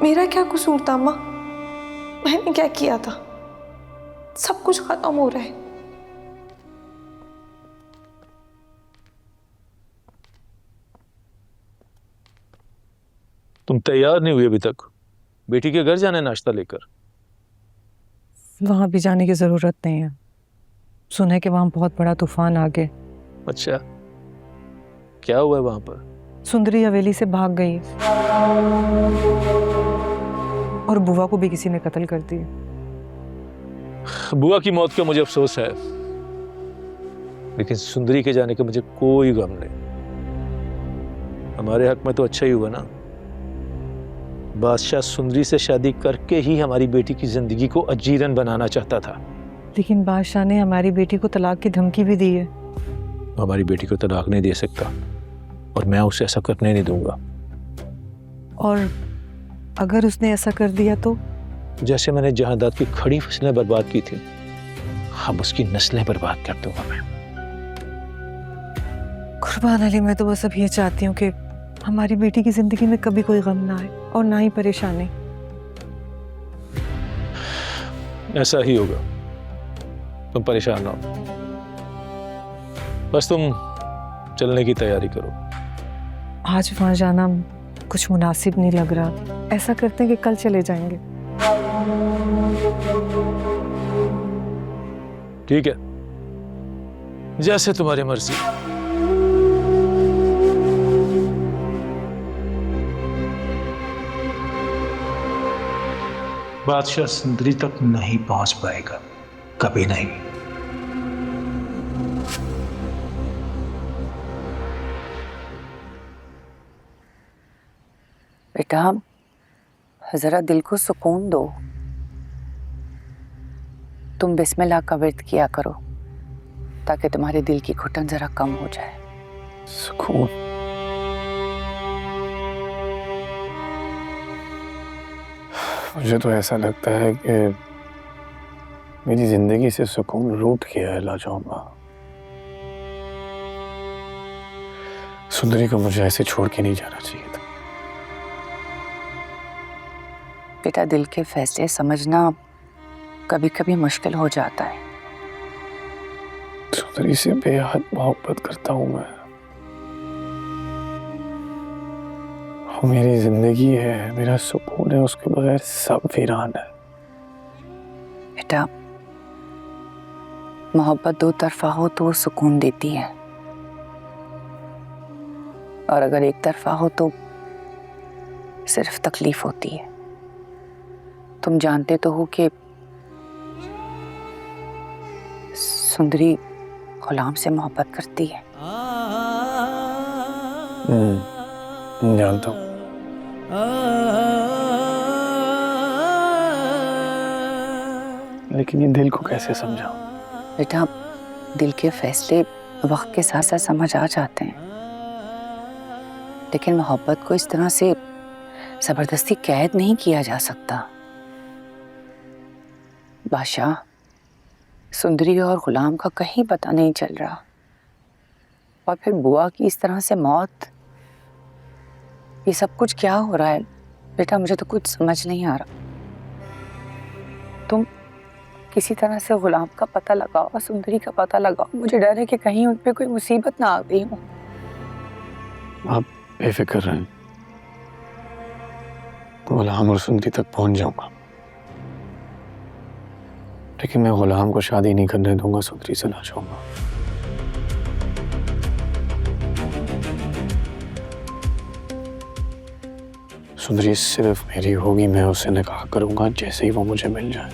मेरा क्या कसूर था अम्मा? मैंने क्या किया था? सब कुछ खत्म हो रहा है। तुम तैयार नहीं हुई अभी तक? बेटी के घर जाना है नाश्ता लेकर। वहां भी जाने की जरूरत नहीं है। सुना है कि वहां बहुत बड़ा तूफान आ गया। अच्छा, क्या हुआ है वहां पर? सुंदरी हवेली से भाग गई और बुआ को भी किसी ने कत्ल कर दिया। बुआ की मौत का मुझे अफसोस है, लेकिन सुंदरी के जाने का मुझे कोई गम नहीं। हमारे हक में तो अच्छा ही हुआ ना। बादशाह सुंदरी से शादी करके ही हमारी बेटी की जिंदगी को अजीरन बनाना चाहता था। लेकिन बादशाह ने हमारी बेटी को तलाक की धमकी भी दी है। हमारी बेटी को तलाक नहीं दे सकता और मैं उसे ऐसा करने नहीं दूंगा। और अगर उसने ऐसा कर दिया तो? जैसे मैंने जहादाद की खड़ी फसलें बर्बाद की थी, अब उसकी नस्लें बर्बाद कर दूंगा मैं। कुर्बान अली, मैं तो बस अब ये चाहती हूँ कि हमारी बेटी की जिंदगी में कभी कोई गम ना आए और ना ही परेशानी। ऐसा ही होगा, तुम परेशान ना हो। बस तुम चलने की तैयारी करो। आज वहां जाना कुछ मुनासिब नहीं लग रहा। ऐसा करते हैं कि कल चले जाएंगे। ठीक है, जैसे तुम्हारी मर्जी। बादशाह सुंदरी तक नहीं पहुंच पाएगा, कभी नहीं। बेटा, जरा दिल को सुकून दो। तुम बिस्मिल्लाह का विर्द किया करो ताकि तुम्हारे दिल की घुटन जरा कम हो जाए। सुकून? मुझे तो ऐसा लगता है कि मेरी जिंदगी से सुकून रूठ गया है लाजौमा। सुंदरी को मुझे ऐसे छोड़ के नहीं जाना चाहिए था। बेटा, दिल के फैसले समझना कभी कभी मुश्किल हो जाता है। सुंदरी से बेहद मोहब्बत करता हूं मैं। वो मेरी जिंदगी है, मेरा सुकून है, उसके बगैर सब वीरान है। बेटा, मोहब्बत दो तरफा हो तो वो सुकून देती है, और अगर एक तरफा हो तो सिर्फ तकलीफ होती है। तुम जानते तो हो कि सुंदरी गुलाम से मोहब्बत करती है। जानता हूँ। लेकिन ये दिल को कैसे समझाऊं? बेटा, दिल के फैसले वक्त के साथ साथ समझ आ जाते हैं, लेकिन मोहब्बत को इस तरह से जबरदस्ती कैद नहीं किया जा सकता। बादशाह, सुंदरी और गुलाम का कहीं पता नहीं चल रहा, और फिर बुआ की इस तरह से मौत, ये सब कुछ क्या हो रहा है? बेटा, मुझे तो कुछ समझ नहीं आ रहा। तुम किसी तरह से गुलाम का पता लगाओ और सुंदरी का पता लगाओ। मुझे डर है कि कहीं उन पे कोई मुसीबत ना आ गई हो। आप बेफिक्र रहें, गुलाम और सुंदरी तक पहुंच जाऊंगा, लेकिन मैं गुलाम को शादी नहीं करने दूंगा, सुंदरी से ना चाहूंगा। सुंदरी सिर्फ मेरी होगी, मैं उससे निकाह करूंगा जैसे ही वो मुझे मिल जाए।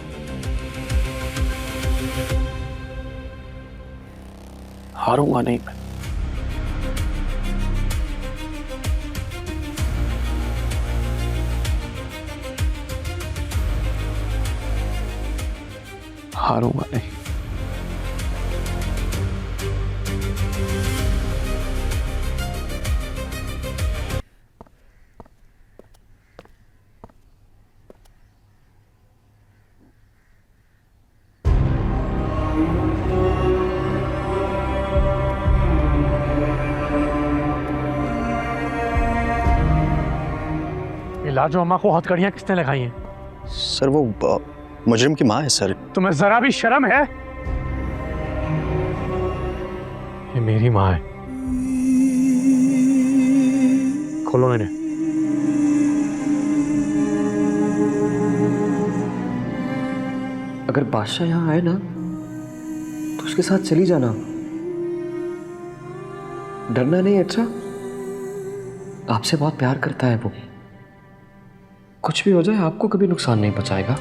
हारूंगा नहीं मैं। हारूंगा नहीं। लाजो अम्मा को हथकड़ियां किसने लगाई हैं? सर वो मुजरिम की माँ है सर। तुम्हें जरा भी शर्म है? ये मेरी माँ है। खोलो इन्हें। अगर बादशाह यहाँ आए ना तो उसके साथ चली जाना, डरना नहीं। अच्छा, आपसे बहुत प्यार करता है वो, कुछ भी हो जाए आपको कभी नुकसान नहीं पहुंचाएगा।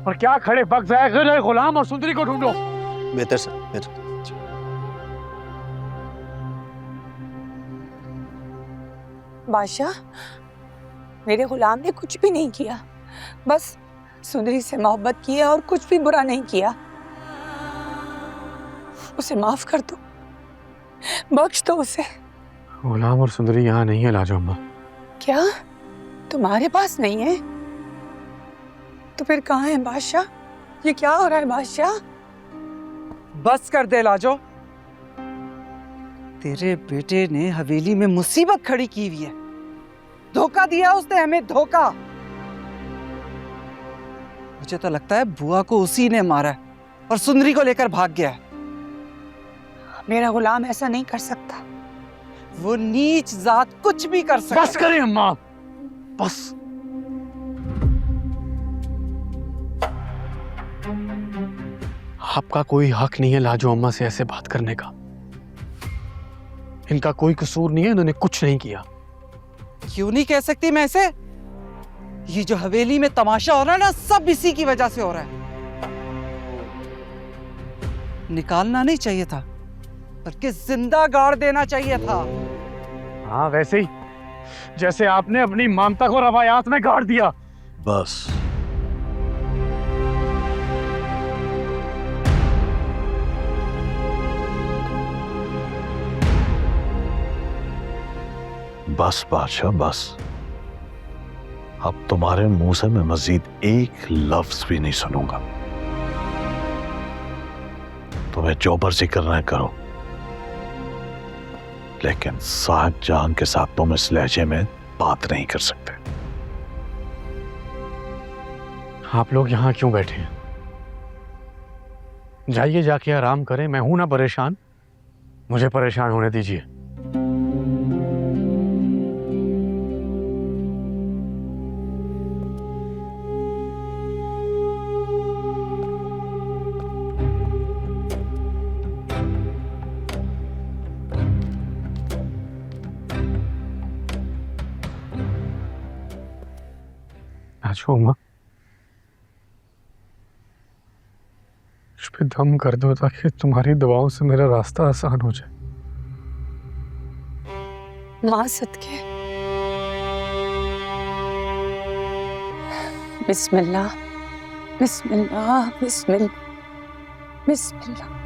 और क्या खड़े वक्त जाए, गैर गुलाम और सुंदरी को ढूंढो। बेहतर सर, बेहतर। बादशाह, मेरे गुलाम ने कुछ भी नहीं किया, बस सुंदरी से मोहब्बत की है और कुछ भी बुरा नहीं किया। उसे माफ कर दो, बख्श दो उसे। गुलाम और सुंदरी यहाँ नहीं है लाजो अम्मा। क्या तुम्हारे पास नहीं है? तो फिर कहाँ है बादशाह? ये क्या हो रहा है बादशाह? बस कर दे लाजो, तेरे बेटे ने हवेली में मुसीबत खड़ी की हुई है। धोखा दिया उसने हमें, धोखा। मुझे तो लगता है बुआ को उसी ने मारा है और सुंदरी को लेकर भाग गया है। मेरा गुलाम ऐसा नहीं कर सकता। वो नीच जात कुछ भी कर सकता। बस करें अम्मा, बस। आपका कोई हक नहीं है लाजो अम्मा से ऐसे बात करने का। इनका कोई कसूर नहीं है, इन्होंने कुछ नहीं किया। क्यों नहीं कह सकती मैं ऐसे? ये जो हवेली में तमाशा हो रहा है ना, सब इसी की वजह से हो रहा है। निकालना नहीं चाहिए था, बल्कि जिंदा गाड़ देना चाहिए था। हाँ, वैसे ही जैसे आपने अपनी ममता को रवायात में गाड़ दिया। बस बस बादशाह, बस। अब तुम्हारे मुंह से मैं मजीद एक लफ्ज भी नहीं सुनूंगा। तुम्हें जो मर्जी करना है करो, लेकिन साहब जान के साथ तुम इस लहजे में बात नहीं कर सकते। आप लोग यहां क्यों बैठे हैं? जाइए, जाके आराम करें। मैं हूं ना परेशान, मुझे परेशान होने दीजिए। अच्छा माँ, इस पे दम कर दो ताकि तुम्हारी दवाओं से मेरा रास्ता आसान हो जाए। माँ सदके। बिस्मिल्लाह, बिस्मिल्लाह, बिस्मिल्लाह, बिस्मिल्लाह।